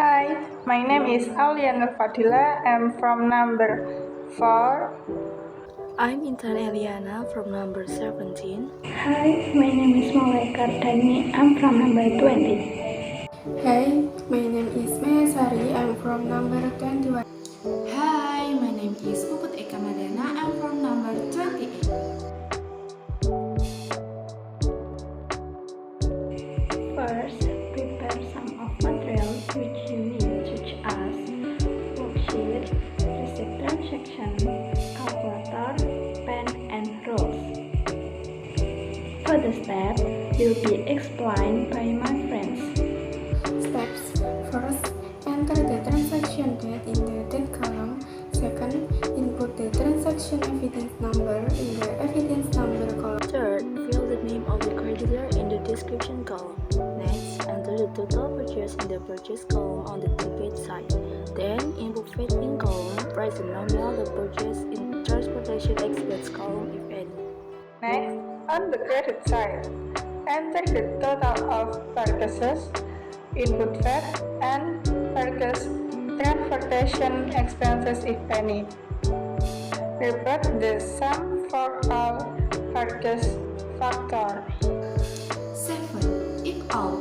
Hi, my name is Aulia Nur Fadila. I'm from number 4. I'm Intan Eliana from number 17. Hi, my name is Maula Eka Ardani. I'm from number 20. Hey, my name is Mayasari. I'm from number 21. Hi, my name is Puput Eka Marliana. I'm from number 28. First, prepare some of materials which you need, such as worksheet, receipt transaction, calculator, pen, and rules. Further steps will be explained by my friends. Steps: first, enter the transaction date in the date column. Second, input the transaction evidence number in the evidence number column. Third, fill the name of the creditor in the description column. Next, enter the total purchase in the purchase column on the debit side. Then, in profit in column, price the nominal the purchase in transportation expense column if any. Next, on the credit side, enter the total of purchases, input VAT, and purchase transportation expenses if any. Report the sum for all purchase factor. 7. If all